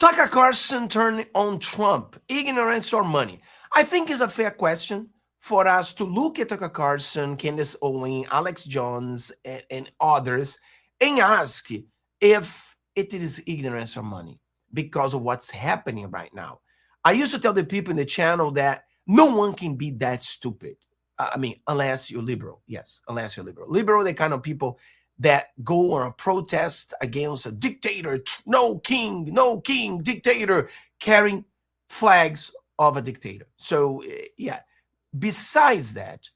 Tucker Carlson turned on Trump, ignorance or money? I think it's a fair question for us to look at Tucker Carlson, Candace Owens, Alex Jones, and others, and ask if it is ignorance or money because of what's happening right now. I used to tell the people in the channel that no one can be that stupid. Unless you're liberal. Yes, unless you're liberal. Liberal, the kind of people that go on a protest against a dictator, no king, dictator, carrying flags of a dictator. So, yeah, besides that,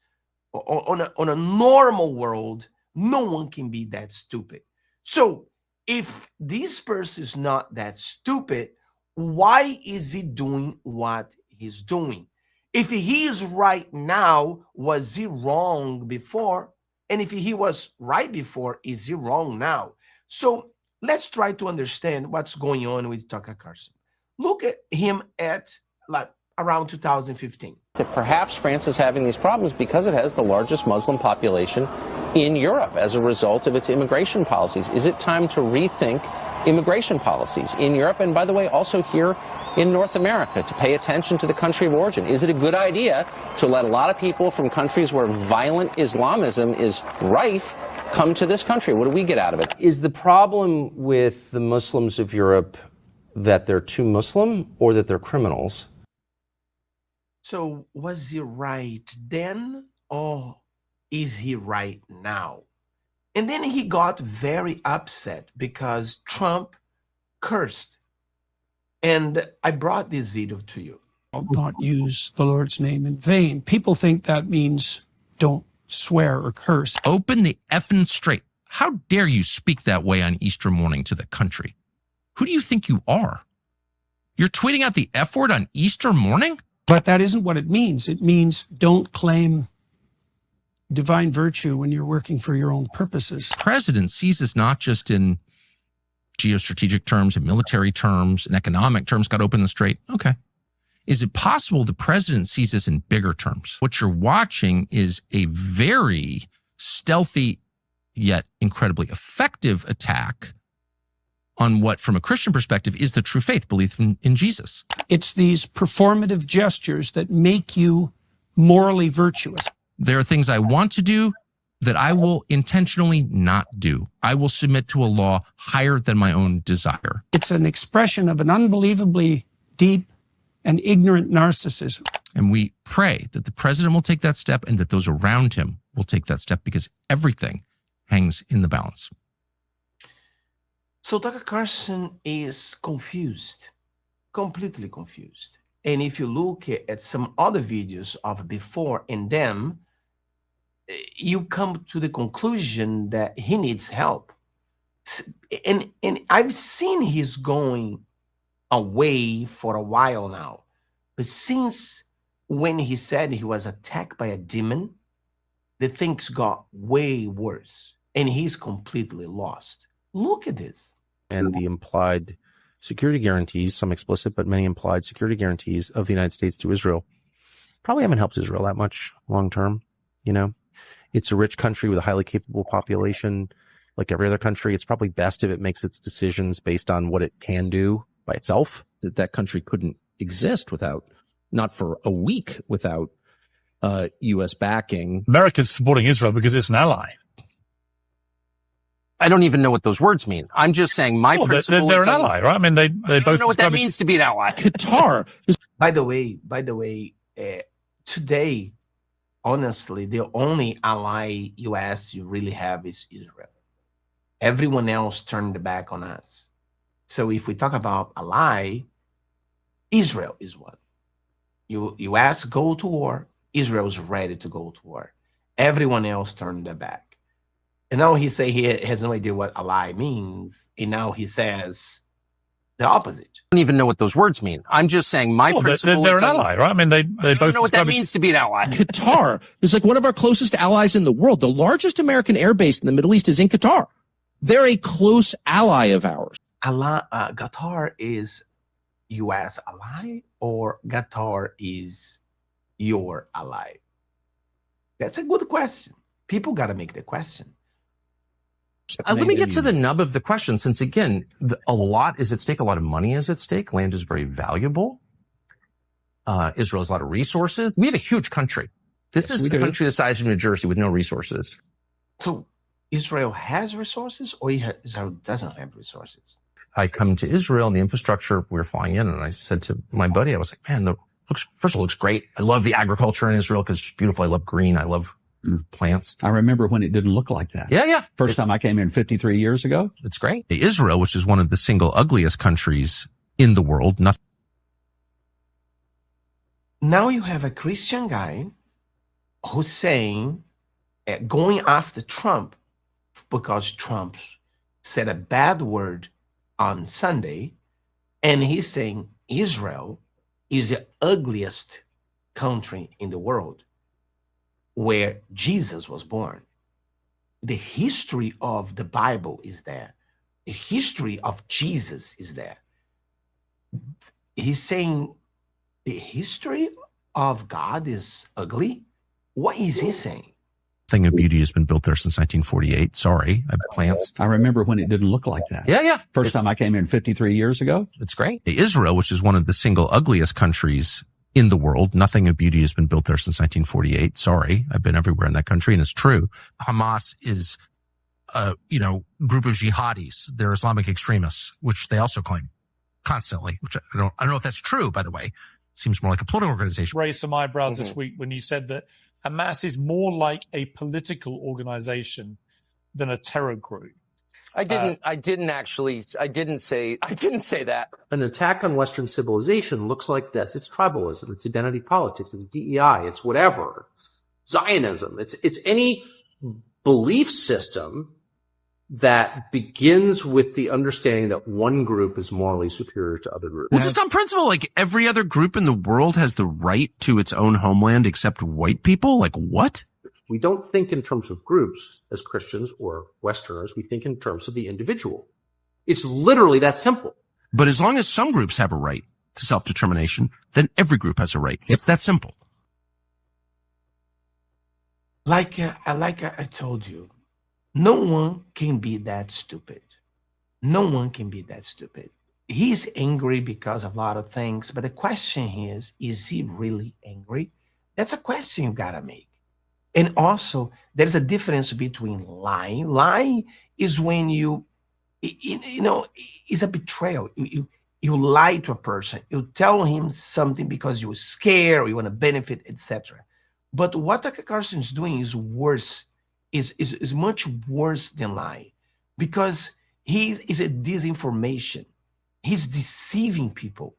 on a normal world, no one can be that stupid. So, if this person is not that stupid, why is he doing what he's doing? If he is right now, was he wrong before? And if he was right before, is he wrong now? So let's try to understand what's going on with Tucker Carlson. Look at him at around 2015. That perhaps France is having these problems because it has the largest Muslim population in Europe as a result of its immigration policies. Is it time to rethink immigration policies in Europe and, by the way, also here in North America, to pay attention to the country of origin? Is it a good idea to let a lot of people from countries where violent Islamism is rife come to this country? What do we get out of it? Is the problem with the Muslims of Europe that they're too Muslim or that they're criminals? So was he right then or is he right now? And then he got very upset because Trump cursed. And I brought this video to you. I'll not use the Lord's name in vain. People think that means don't swear or curse. Open the effing straight. How dare you speak that way on Easter morning to the country? Who do you think you are? You're tweeting out the F word on Easter morning? But that isn't what it means. It means don't claim divine virtue when you're working for your own purposes. The president sees this not just in geostrategic terms, in military terms, in economic terms, got open and straight. Okay. Is it possible the president sees this in bigger terms? What you're watching is a very stealthy yet incredibly effective attack on what, from a Christian perspective, is the true faith, belief in Jesus. It's these performative gestures that make you morally virtuous. There are things I want to do that I will intentionally not do. I will submit to a law higher than my own desire. It's an expression of an unbelievably deep and ignorant narcissism. And we pray that the president will take that step and that those around him will take that step, because everything hangs in the balance. So Tucker Carlson is confused, completely confused. And if you look at some other videos of before and them, you come to the conclusion that he needs help. And I've seen he's going away for a while now. But since when he said he was attacked by a demon, the things got way worse. And he's completely lost. Look at this. And the implied security guarantees, some explicit, but many implied security guarantees of the United States to Israel probably haven't helped Israel that much long term. You know, it's a rich country with a highly capable population. Like every other country, it's probably best if it makes its decisions based on what it can do by itself. That country couldn't exist without, not for a week, without U.S. backing. America's supporting Israel because it's an ally. I don't even know what those words mean. I'm just saying my principle they're an ally, right? I mean, they both don't know what that means to be an ally. Qatar. By the way, today, honestly, the only ally U.S. you really have is Israel. Everyone else turned their back on us. So if we talk about ally, Israel is one. U.S. go to war, Israel is ready to go to war. Everyone else turned their back. And now he has no idea what ally means. And now he says the opposite. I don't even know what those words mean. I'm just saying my principle they're an ally, right? I mean, they both don't know what that means to be an ally. Qatar is like one of our closest allies in the world. The largest American air base in the Middle East is in Qatar. They're a close ally of ours. Qatar is U.S. ally, or Qatar is your ally? That's a good question. People got to make the question. Let me get to the nub of the question, since again, a lot is at stake. A lot of money is at stake. Land is very valuable. Israel has a lot of resources. We have a huge country. This is a country the size of New Jersey with no resources. So Israel has resources, or Israel doesn't have resources? I come to Israel and the infrastructure, we were flying in, and I said to my buddy, I was like, man, first of all, it looks great. I love the agriculture in Israel because it's beautiful. I love green. I love plants. I remember when it didn't look like that. Yeah. First time I came in 53 years ago. It's great. Israel, which is one of the single ugliest countries in the world. Now you have a Christian guy who's saying, going after Trump because Trump said a bad word on Sunday, and he's saying Israel is the ugliest country in the world where Jesus was born. The history of the Bible is there. The history of Jesus is there. He's saying the history of God is ugly. What is he saying? Thing of beauty has been built there since 1948. Sorry, plants. I remember when it didn't look like that. Yeah. First time I came in 53 years ago. It's great. Israel, which is one of the single ugliest countries in the world. Nothing of beauty has been built there since 1948. Sorry, I've been everywhere in that country, and it's true. Hamas is a group of jihadis. They're Islamic extremists, which they also claim constantly. Which I don't know if that's true. By the way, it seems more like a political organization. Raised some eyebrows this week when you said that Hamas is more like a political organization than a terror group. I didn't say that. An attack on Western civilization looks like this. It's tribalism. It's identity politics. It's DEI. It's whatever. It's Zionism. It's any belief system that begins with the understanding that one group is morally superior to other groups. Well, just on principle, like every other group in the world has the right to its own homeland except white people? Like what? We don't think in terms of groups as Christians or Westerners. We think in terms of the individual. It's literally that simple. But as long as some groups have a right to self-determination, then every group has a right. It's that simple. Like I told you, no one can be that stupid. No one can be that stupid. He's angry because of a lot of things, but the question is he really angry? That's a question you gotta make. And also, there's a difference between lying. Lying is when it's a betrayal. You lie to a person. You tell him something because you're scared or you want to benefit, etc. But what Tucker Carlson is doing is worse. Is much worse than lying, because is a disinformation. He's deceiving people.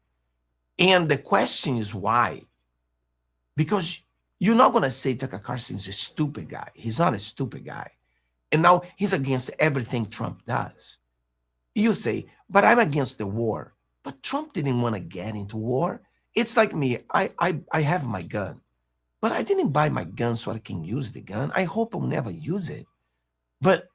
And the question is why? Because you're not going to say Tucker Carlson's a stupid guy. He's not a stupid guy. And now he's against everything Trump does. You say, but I'm against the war. But Trump didn't want to get into war. It's like me. I have my gun. But I didn't buy my gun so I can use the gun. I hope I'll never use it. But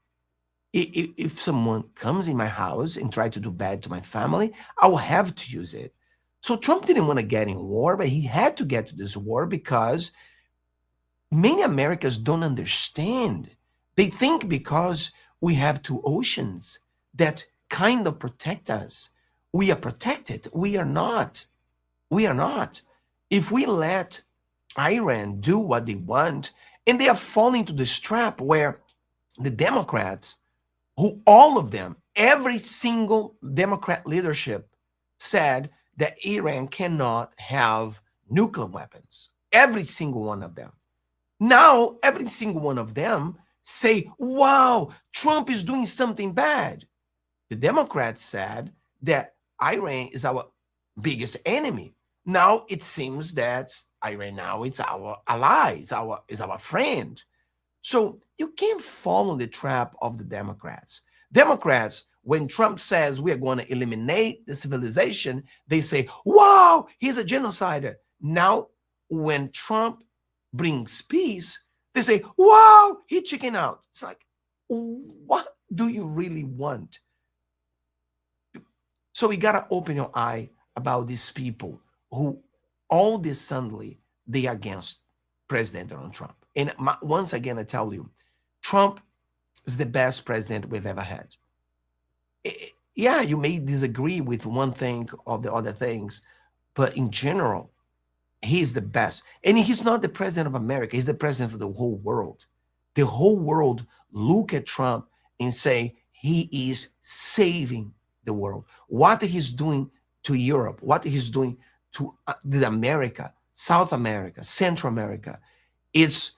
if someone comes in my house and try to do bad to my family, I will have to use it. So Trump didn't want to get in war, but he had to get to this war because many Americans don't understand. They think because we have two oceans that kind of protect us, we are protected. We are not. We are not. If we let Iran do what they want, and they are falling to this trap where the Democrats, who all of them, every single Democrat leadership said that Iran cannot have nuclear weapons. Every single one of them. Now, every single one of them say, wow, Trump is doing something bad. The Democrats said that Iran is our biggest enemy. Now it seems that Iran now is our ally, is our friend. So you can't fall in the trap of the Democrats. Democrats, when Trump says we are going to eliminate the civilization, they say, wow, he's a genocider. Now, when Trump brings peace, they say, wow, he chickened out. It's like, what do you really want? So we got to open your eye about these people who all this suddenly they are against President Donald Trump. And once again, I tell you, Trump is the best president we've ever had. Yeah, you may disagree with one thing or the other things, but in general, he's the best. And he's not the president of America, he's the president of the whole world. The whole world look at Trump and say he is saving the world. What he's doing to Europe, what he's doing to the America, South America, Central America, is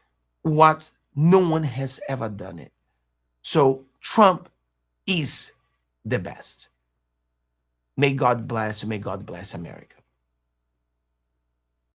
what no one has ever done it. So Trump is the best. May God bless America.